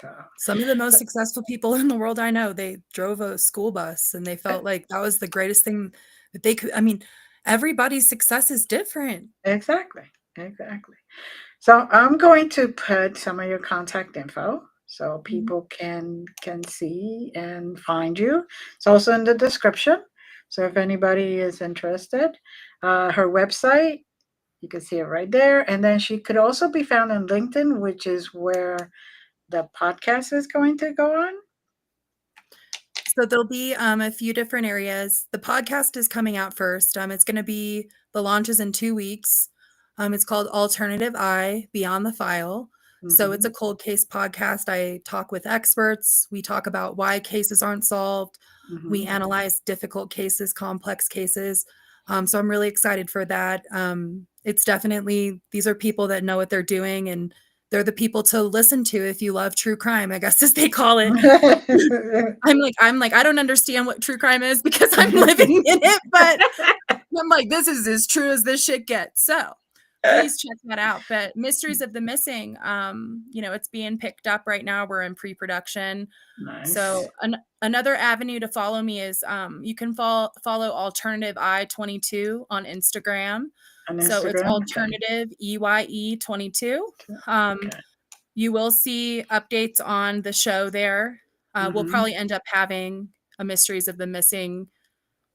So, Some of the most successful people in the world I know, they drove a school bus and they felt like that was the greatest thing that they could. I mean, everybody's success is different. exactly, exactly. So I'm going to put some of your contact info so Mhm. people can see and find you. It's also in the description. So if anybody is interested, her website, you can see it right there. And then she could also be found on LinkedIn, which is where the podcast is going to go on. So there'll be a few different areas. The podcast is coming out first. It's going to be the launch is in 2 weeks. It's called Alternative Eye Beyond the File. So it's Mm-hmm. a cold case podcast. I talk with experts. We talk about why cases aren't solved. We Mm-hmm. analyze difficult cases, complex cases. So I'm really excited for that. It's definitely, these are people that know what they're doing, and they're the people to listen to if you love true crime, I guess, as they call it. I'm like, I don't understand what true crime is because I'm living in it, but I'm like, this is as true as this shit gets. So please check that out. But Mysteries of the Missing, it's being picked up right now. We're in pre-production. Nice. So another avenue to follow me is you can follow Alternative Eye 22 on Instagram. On So it's Instagram, okay. Alternative EYE 22. Um, Okay. you will see updates on the show there. We'll Mm-hmm. probably end up having a Mysteries of the Missing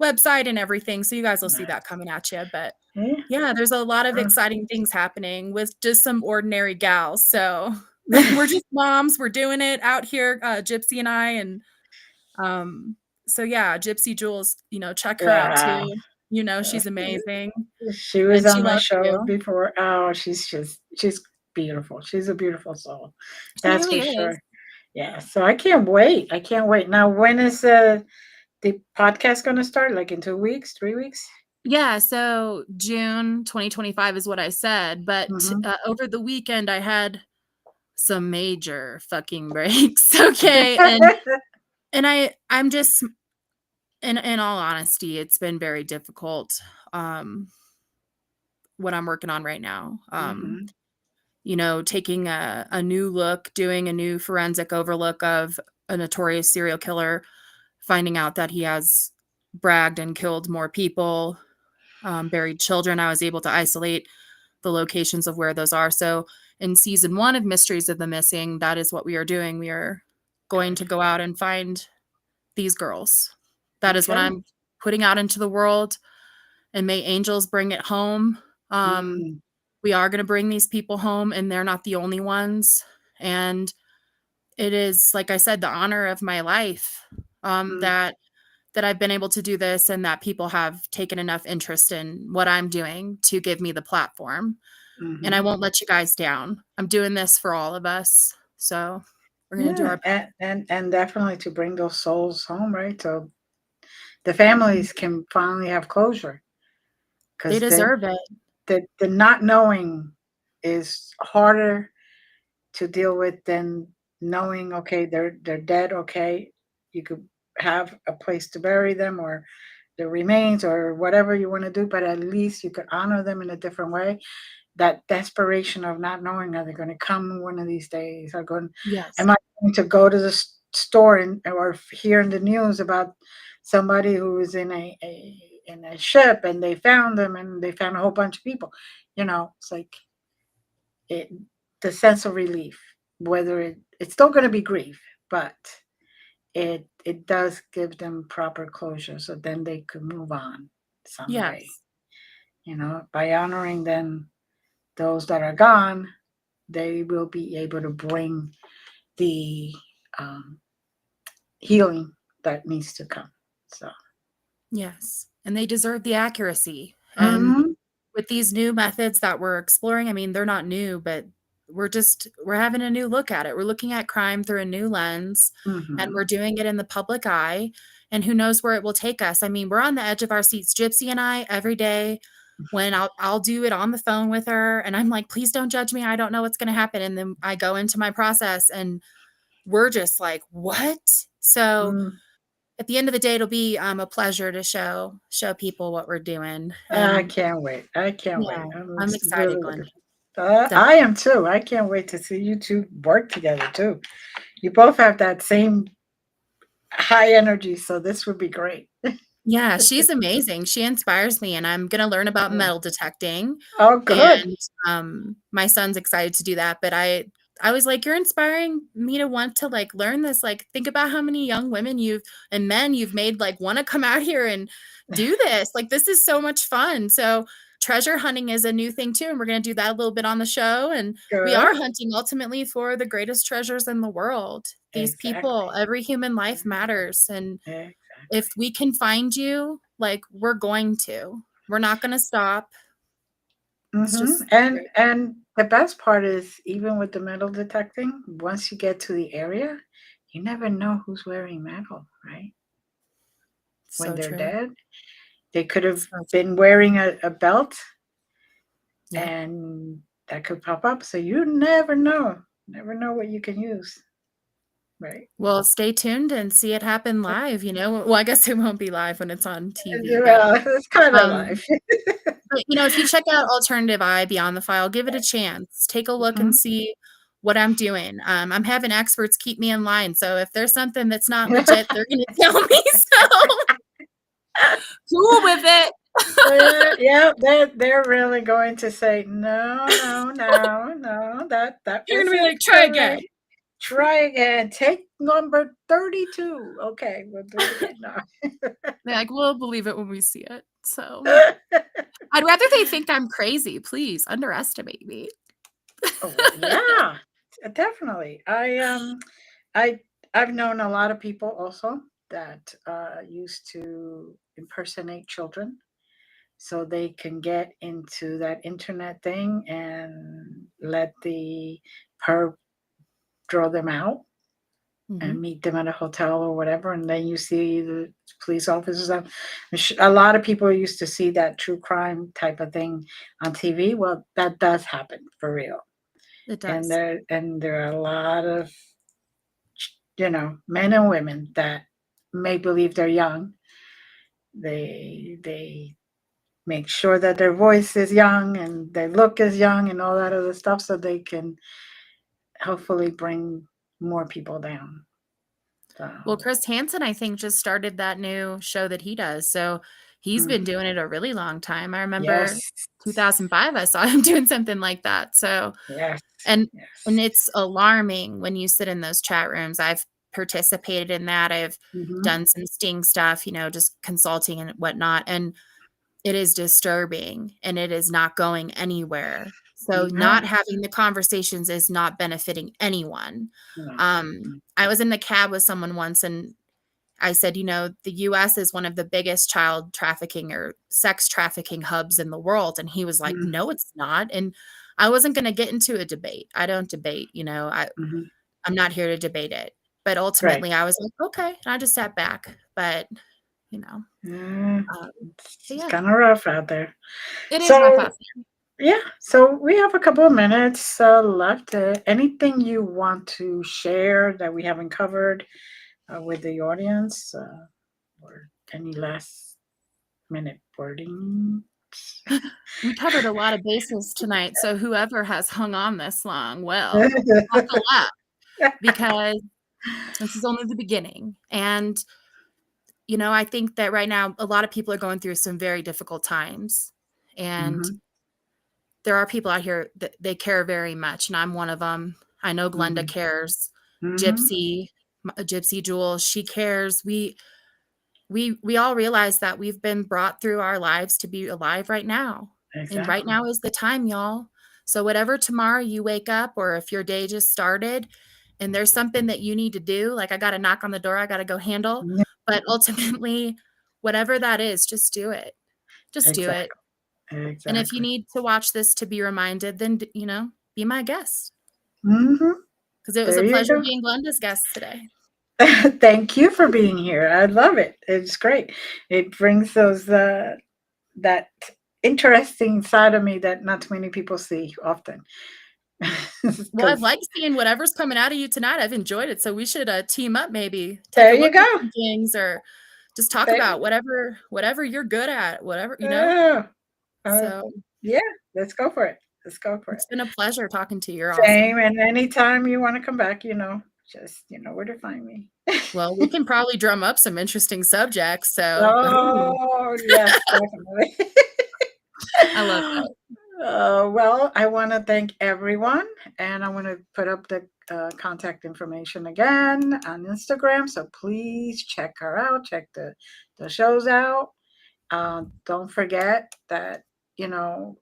website and everything. So you guys will see that Nice. coming at you. But Yeah. yeah, there's a lot of exciting things happening with just some ordinary gals. So we're just moms. We're doing it out here, Gypsy and I. And so yeah, Gypsy Jules, check her out Yeah. too. She's amazing She was and she on my loves show you. before. Oh, she's beautiful. She's a beautiful soul. She That's really for is. sure. Yeah. So I can't wait. I can't wait. Now, when is the podcast going to start? Like in 2 weeks, 3 weeks? Yeah, so June 2025 is what I said, but Mm-hmm. over the weekend I had some major fucking breaks, okay? And I'm just in all honesty, it's been very difficult what I'm working on right now. Mm-hmm. Taking a new look, doing a new forensic overlook of a notorious serial killer, finding out that he has bragged and killed more people, buried children. I was able to isolate the locations of where those are. So in season 1 of Mysteries of the Missing, that is what we are doing. We are going to Good. go out and find these girls. That is what Okay. I'm putting out into the world, and may angels bring it home. Mm, We are going to bring these people home, and they're not the only ones. And it is, like I said, the honor of my life mm, that I've been able to do this, and that people have taken enough interest in what I'm doing to give me the platform. And I mm-hmm. won't let you guys down. I'm doing this for all of us. So we're going to do our Yeah, best. and definitely to bring those souls home, right? So the families can finally have closure, They because deserve it. the not knowing is harder to deal with than knowing, okay, they're dead. Okay, you could have a place to bury them, or the remains, or whatever you want to do, but at least you could honor them in a different way. That desperation of not knowing, are they going to come one of these days? Yes. Am I going to go to the store or hear in the news about somebody who was in a ship and they found them and they found a whole bunch of people? It's like it, the sense of relief, whether it's still going to be grief, but it does give them proper closure, so then they could move on someday. Yes. By honoring them, those that are gone, they will be able to bring the um, healing that needs to come. So, Yes. And they deserve the accuracy. And mhm, with these new methods that we're exploring, I mean, they're not new, but we're having a new look at it. We're looking at crime through a new lens, and mhm. we're doing it in the public eye, and who knows where it will take us. I mean, we're on the edge of our seats, Gypsy and I, every day when I'll do it on the phone with her, and I'm like, please don't judge me. I don't know what's going to happen. And then I go into my process and we're just like, what? So Mm, at the end of the day, it'll be a pleasure to show people what we're doing. I And can't wait. I can't yeah, wait. I'm I'm excited, really looking. Glenda. I am too. I can't wait to see you two work together too. You both have that same high energy, so this would be great. Yeah, she's amazing. She inspires me, and I'm gonna learn about Yeah. metal detecting, Oh, good. and, my son's excited to do that, but I was like, "You're inspiring me to want to, like, learn this, like, think about how many young women you've and men you've made, like, wanna come out here and do this, like, this is so much fun." So, treasure hunting is a new thing too, and we're gonna do that a little bit on the show, and we Good. are hunting ultimately for the greatest treasures in the world. These people, Exactly. every human life matters, and if Exactly. we can find you, like, we're going to. We're not gonna stop. It's Mm-hmm. just great. And the best part is even with the metal detecting, once you get to the area, you never know who's wearing metal, right? When So they're true. dead, they could have So been true. wearing a belt Yep. and that could pop up. So you never know. Never know what you can use, right? Well, stay tuned and see it happen live, you know? Well, I guess it won't be live when it's on TV, Well, it's kind of um, life. if you check out Alternative Eye Beyond the File, give it a chance. Take a look and Mhm. see what I'm doing. I'm having experts keep me in line, so if there's something that's not legit, they're gonna tell me, so cool with it. Yeah, they're really going to say no, no, no, no. That You're gonna be wasn't like, "Try again." correct. Try again. Take number 32. Okay, we'll do it again now. They're like, "We'll believe it when we see it." So, I'd rather they think I'm crazy, please underestimate me. Oh, yeah, definitely. I I've known a lot of people also that used to impersonate children so they can get into that internet thing and let the perp draw them out and Mhm. meet them at a hotel or whatever, and then you see the police officers. A lot of people used to see that true crime type of thing on TV. Well, that does happen for real, It and does. there are a lot of men and women that may believe they're young. They make sure that their voice is young and they look as young and all that other stuff, so they can hopefully bring more people down. So, Well, Chris Hansen, I think, just started that new show that he does, so he's been mhm. doing it a really long time. I remember Yes. 2005, I saw him doing something like that, so Yes. and Yes. and it's alarming when you sit in those chat rooms. I've participated in that. I've Mhm. done some Sting stuff, just consulting and whatnot, and it is disturbing, and it is not going anywhere. So No. not having the conversations is not benefiting anyone. No. I was in the cab with someone once, and I said, "The US is one of the biggest child trafficking or sex trafficking hubs in the world." And he was like, Mm, "No, it's not." And I wasn't gonna get into a debate. I don't debate, mhm. I'm not here to debate it. But Right. ultimately, I was like, "Okay." And I just sat back. But, you know, Yeah, um, but it's yeah, kinda rough out there. it is rough So, out there. yeah, so we have a couple of minutes, left. Anything you want to share that we haven't covered, with the audience, or any last minute wording? We covered a lot of bases tonight, so whoever has hung on this long, well, buckle up because this is only the beginning. And, I think that right now a lot of people are going through some very difficult times. And Mhm, there are people out here that they care very much, and I'm one of them. I know Glenda mhm, cares. mhm. Gypsy Jewel, she cares. We all realize that we've been brought through our lives to be alive right now. And right Exactly. now is the time, y'all. So whatever tomorrow you wake up or if your day just started and there's something that you need to do, like I got to knock on the door, I got to go handle, Yeah, but ultimately whatever that is, just do it. Just do it. exactly, And if you exactly. need to watch this to be reminded, then be my guest Mhm. because it was There a you pleasure go. being Glenda's guest today. Thank you for being here. I love it. It's great. It brings those that interesting side of me that not too many people see often. Well, I've 'Cause liked seeing whatever's coming out of you tonight. I've enjoyed it. So we should team up maybe, take there a you look at go. some things or just talk There about you whatever you're good at, whatever, go. Yeah. Uh, So yeah, let's go for it. Let's go for it. it's been a pleasure talking to you. You're awesome. Same, and anytime you wanna come back, just you know where to find me. Well, we can probably drum up some interesting subjects. So ooh, Oh, yes, definitely. I love that. Well, I wanna thank everyone, and I wanna put up the, contact information again on Instagram, so please check her out, check the shows out. Don't forget that, you know,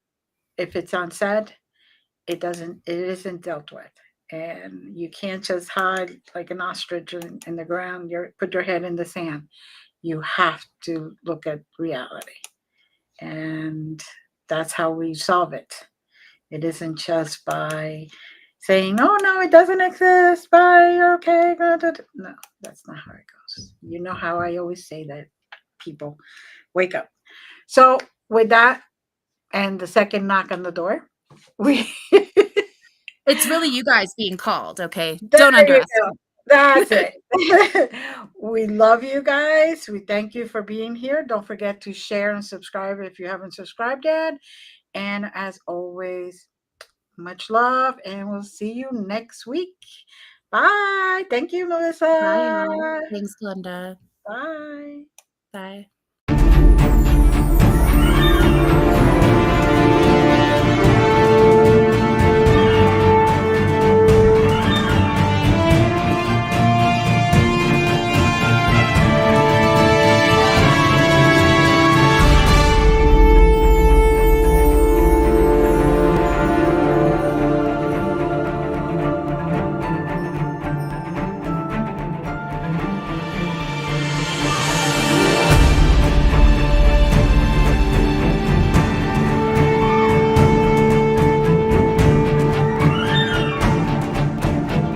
if it's unsaid, it isn't dealt with, and you can't just hide like an ostrich in the ground, put your head in the sand. You have to look at reality, and that's how we solve it. It isn't just by saying, "Oh no, it doesn't exist." By okay, no, that's not how it goes. You know how I always say that people wake up. So with that, and the second knock on the door, we It's really you guys being called, okay? there Don't you go. underestimate. That's it. We love you guys. We thank you for being here. Don't forget to share and subscribe if you haven't subscribed yet. And as always, much love, and we'll see you next week. Bye. Thank you, Bye, Melissa. y'all. Thanks, Glenda. Bye. Bye.